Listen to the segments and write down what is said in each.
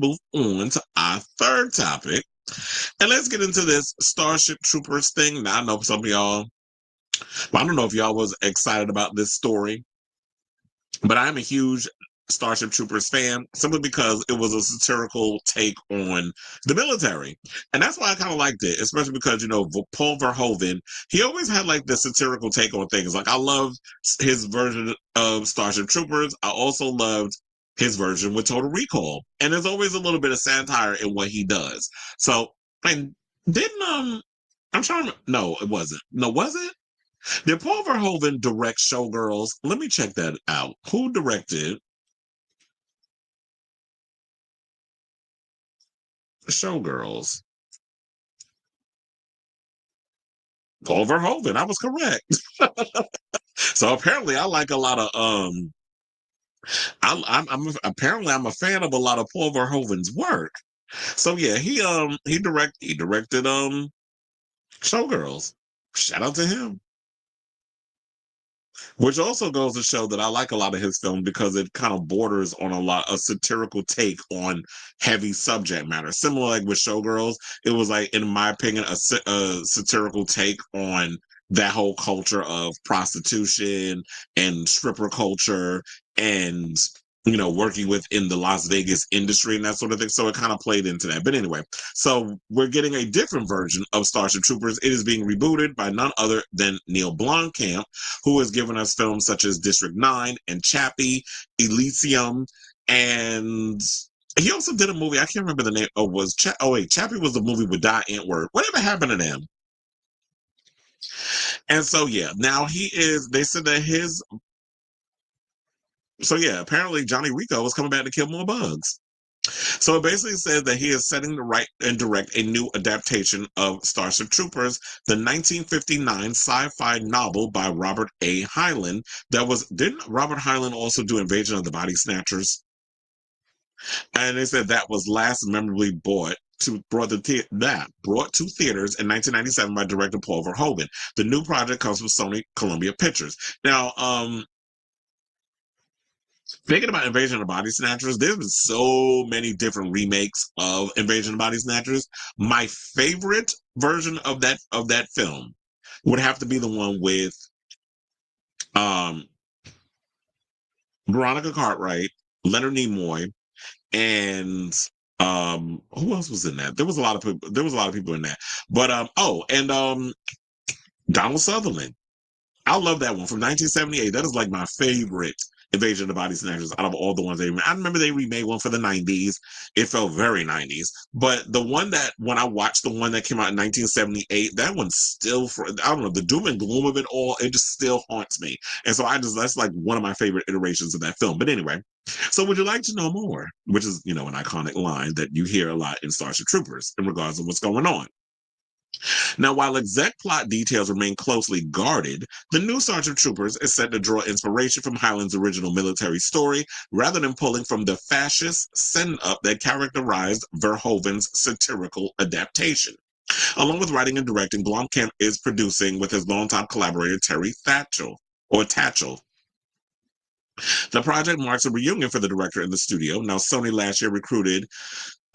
move on to our third topic. And let's get into this Starship Troopers thing. Now, I know some of y'all, I don't know if y'all was excited about this story, but I'm a huge Starship Troopers fan simply because it was a satirical take on the military. And that's why I kind of liked it, especially because, Paul Verhoeven, he always had like this satirical take on things. Like I loved his version of Starship Troopers. I also loved his version with Total Recall. And there's always a little bit of satire in what he does. So, and didn't, I'm trying to, no, it wasn't. No, was it? Did Paul Verhoeven direct Showgirls? Let me check that out. Who directed Showgirls? Paul Verhoeven. I was correct. So apparently, I like a lot of apparently I'm a fan of a lot of Paul Verhoeven's work. So yeah, he directed Showgirls. Shout out to him. Which also goes to show that I like a lot of his film because it kind of borders on a satirical take on heavy subject matter. Similar like with Showgirls, it was like, in my opinion, a satirical take on that whole culture of prostitution and stripper culture and working within the Las Vegas industry and that sort of thing. So it kind of played into that. But anyway, so we're getting a different version of Starship Troopers. It is being rebooted by none other than Neill Blomkamp, who has given us films such as District 9 and Chappie, Elysium, and he also did a movie. I can't remember the name. Chappie was the movie with Di Antwoord. Whatever happened to them? And so, yeah, now they said that apparently Johnny Rico is coming back to kill more bugs. So it basically says that he is setting to write and direct a new adaptation of Starship Troopers, the 1959 sci-fi novel by Robert A. Heinlein. Didn't Robert Heinlein also do Invasion of the Body Snatchers? And they said that was last memorably brought to theaters in 1997 by director Paul Verhoeven. The new project comes from Sony Columbia Pictures. Now, thinking about Invasion of the Body Snatchers, there's been so many different remakes of Invasion of the Body Snatchers. My favorite version of that film would have to be the one with um, Veronica Cartwright, Leonard Nimoy, and who else was in that? There was a lot of people. There was a lot of people in that. But Donald Sutherland. I love that one from 1978. That is like my favorite Invasion of the Body Snatchers out of all the ones they remade. I remember they remade one for the 90s. It felt very 90s. But the one that, when I watched the one that came out in 1978, that one still, I don't know, the doom and gloom of it all, it just still haunts me. And so that's like one of my favorite iterations of that film. But anyway, so would you like to know more? Which is, an iconic line that you hear a lot in Starship Troopers in regards to what's going on. Now, while exec plot details remain closely guarded, the new Starship Troopers is said to draw inspiration from Heinlein's original military story rather than pulling from the fascist send-up that characterized Verhoeven's satirical adaptation. Along with writing and directing, Blomkamp is producing with his longtime collaborator Terry Tatchell. The project marks a reunion for the director in the studio. Now, Sony last year recruited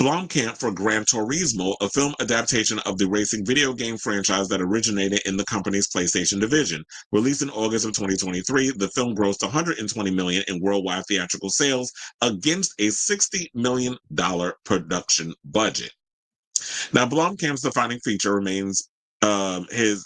Blomkamp for Gran Turismo, a film adaptation of the racing video game franchise that originated in the company's PlayStation division. Released in August of 2023, the film grossed $120 million in worldwide theatrical sales against a $60 million production budget. Now, Blomkamp's defining feature remains as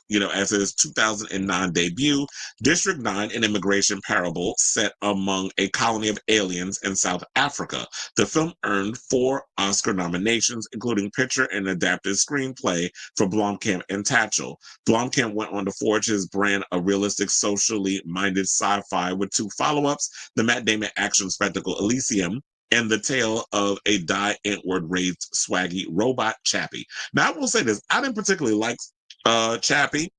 his 2009 debut, District 9, an immigration parable set among a colony of aliens in South Africa. The film earned 4 Oscar nominations, including picture and adapted screenplay for Blomkamp and Tatchell. Blomkamp went on to forge his brand of realistic, socially minded sci-fi with 2 follow-ups, the Matt Damon action spectacle Elysium, and the tale of a Di Antwoord-raised swaggy robot Chappie. Now, I will say this, I didn't particularly like Chappie,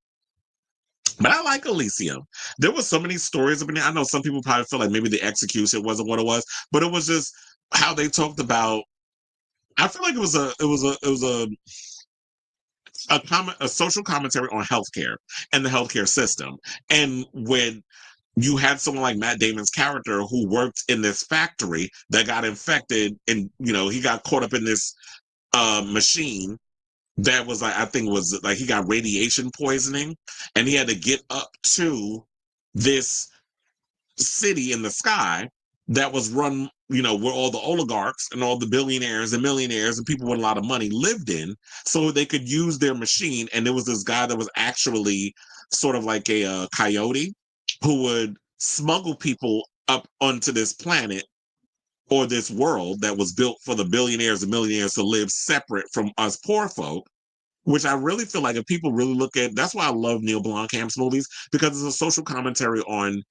but I like Elysium. There were so many stories up in there. I know some people probably feel like maybe the execution wasn't what it was, but it was just how they talked about. I feel like it was a social commentary on healthcare and the healthcare system, and when you had someone like Matt Damon's character who worked in this factory that got infected, and he got caught up in this machine that was like, I think it was like he got radiation poisoning, and he had to get up to this city in the sky that was run, where all the oligarchs and all the billionaires and millionaires and people with a lot of money lived in, so they could use their machine. And there was this guy that was actually sort of like a coyote who would smuggle people up onto this planet or this world that was built for the billionaires and millionaires to live separate from us poor folk. Which I really feel like if people really look at, that's why I love Neil Blomkamp's movies, because it's a social commentary on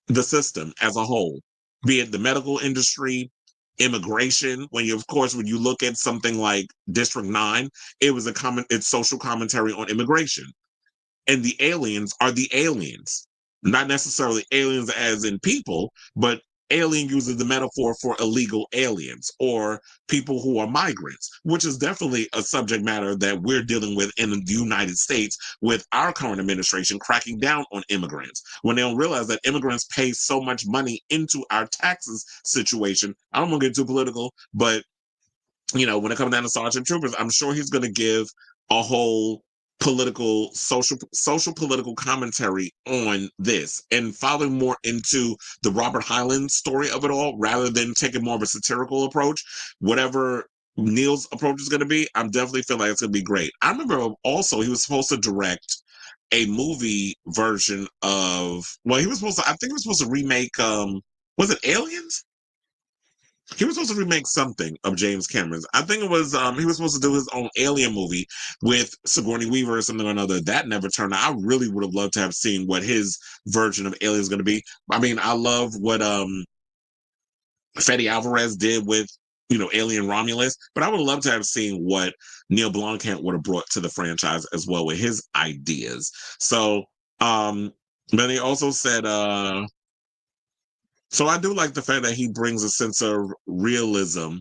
the system as a whole, be it the medical industry, immigration. When you look at something like District 9, it's social commentary on immigration. And the aliens are the aliens, not necessarily aliens as in people, but alien uses the metaphor for illegal aliens or people who are migrants, which is definitely a subject matter that we're dealing with in the United States with our current administration cracking down on immigrants when they don't realize that immigrants pay so much money into our taxes situation. I don't want to get too political, but when it comes down to Starship Troopers, I'm sure he's going to give a whole social political commentary on this and following more into the Robert Hyland story of it all rather than taking more of a satirical approach. Whatever Neill's approach is going to be, I'm definitely feeling like it's going to be great. I remember also he was supposed to direct a movie version of, I think he was supposed to remake, was it Aliens? He was supposed to remake something of James Cameron's. I think it was he was supposed to do his own Alien movie with Sigourney Weaver or something or another. That never turned out. I really would have loved to have seen what his version of Alien is going to be. I mean, I love what Fede Alvarez did with Alien Romulus, but I would love to have seen what Neil Blomkamp would have brought to the franchise as well with his ideas. So, but he also said so I do like the fact that he brings a sense of realism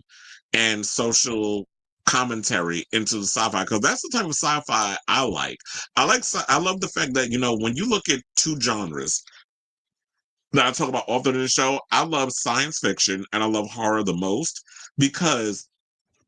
and social commentary into the sci-fi, because that's the type of sci-fi I like. I love the fact that when you look at two genres that I talk about often in the show, I love science fiction and I love horror the most, because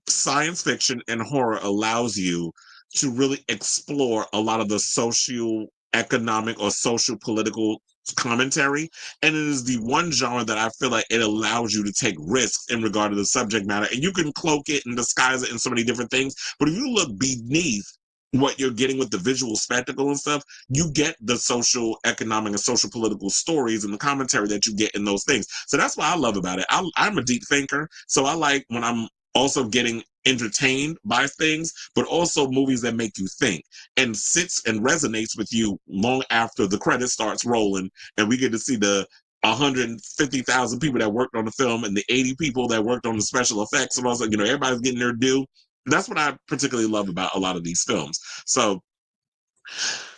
science fiction and horror allows you to really explore a lot of the socio-economic or social political commentary, and it is the one genre that I feel like it allows you to take risks in regard to the subject matter, and you can cloak it and disguise it in so many different things, but if you look beneath what you're getting with the visual spectacle and stuff, you get the social, economic, and social political stories and the commentary that you get in those things. So that's what I love about it. I'm a deep thinker, so I like when I'm also getting entertained by things, but also movies that make you think and sits and resonates with you long after the credits starts rolling and we get to see the 150,000 people that worked on the film and the 80 people that worked on the special effects, and also everybody's getting their due. That's what I particularly love about a lot of these films. So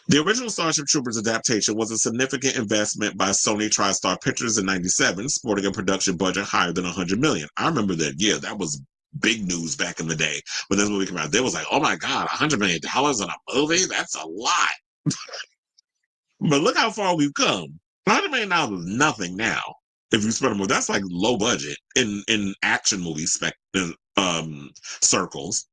the original Starship Troopers adaptation was a significant investment by Sony TriStar Pictures in '97, sporting a production budget higher than $100 million. I remember that. Yeah, that was big news back in the day when this movie came out. They was like, "Oh my God, $100 million on a movie? That's a lot." But look how far we've come. $100 million is nothing now. If you spend a movie, that's like low budget in action movie circles.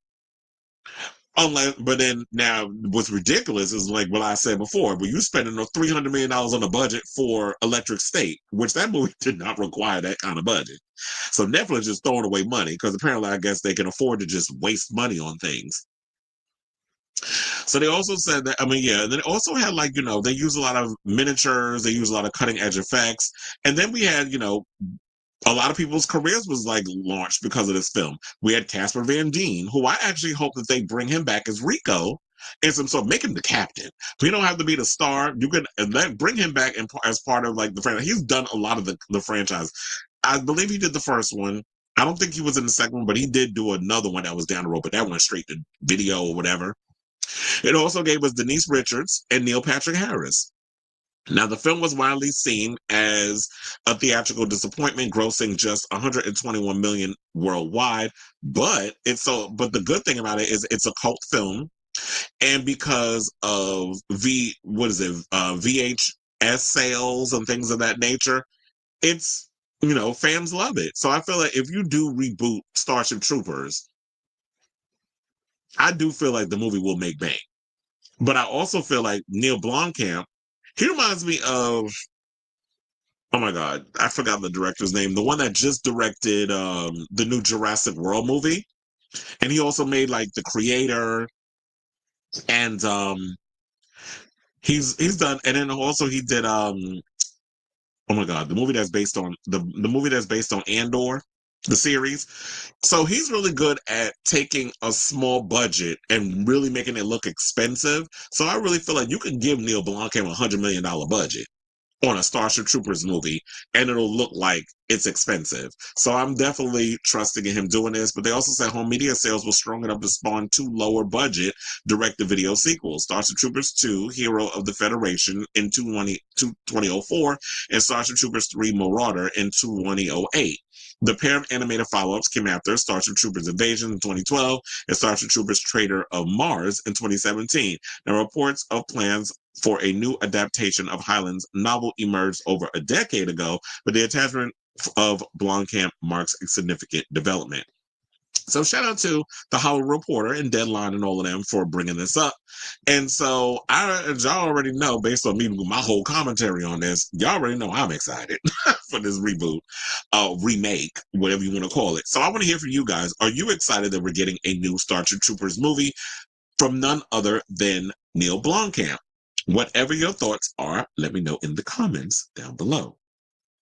But then now what's ridiculous is like what I said before, but you spending $300 million on a budget for Electric State, which that movie did not require that kind of budget. So Netflix just throwing away money because apparently I guess they can afford to just waste money on things. So they also said that, and then it also had they use a lot of miniatures, they use a lot of cutting edge effects. And then we had, a lot of people's careers was launched because of this film. We had Casper Van Dien, who I actually hope that they bring him back as Rico and make him the captain. He don't have to be the star. You can bring him back as part of the franchise. He's done a lot of the franchise. I believe he did the first one. I don't think he was in the second one, but he did do another one that was down the road, but that went straight to video or whatever. It also gave us Denise Richards and Neil Patrick Harris. Now, the film was widely seen as a theatrical disappointment, grossing just $121 million worldwide. But the good thing about it is it's a cult film, and because of VHS S sales and things of that nature. It's, fans love it. So I feel like if you do reboot Starship Troopers, I do feel like the movie will make bank. But I also feel like Neill Blomkamp, he reminds me of, oh my God, I forgot the director's name, the one that just directed the new Jurassic World movie. And he also made like The Creator, and he's done, and then also he did oh my God, the movie that's based on the movie that's based on Andor, the series. So he's really good at taking a small budget and really making it look expensive. So I really feel like you can give Neill Blomkamp $100 million budget on a Starship Troopers movie, and it'll look like it's expensive. So I'm definitely trusting in him doing this. But they also said home media sales were strong enough to spawn 2 lower budget direct-to-video sequels: Starship Troopers 2, Hero of the Federation in 2004, and Starship Troopers 3, Marauder in 2008. The pair of animated follow-ups came after Starship Troopers Invasion in 2012 and Starship Troopers Traitor of Mars in 2017. Now, reports of plans for a new adaptation of Hyland's novel emerged over a decade ago, but the attachment of Blomkamp marks a significant development. So shout out to the Hollywood Reporter and Deadline and all of them for bringing this up. And so y'all already know, based on me, my whole commentary on this, y'all already know I'm excited for this reboot, remake, whatever you want to call it. So I want to hear from you guys. Are you excited that we're getting a new Starship Troopers movie from none other than Neill Blomkamp? Whatever your thoughts are, let me know in the comments down below.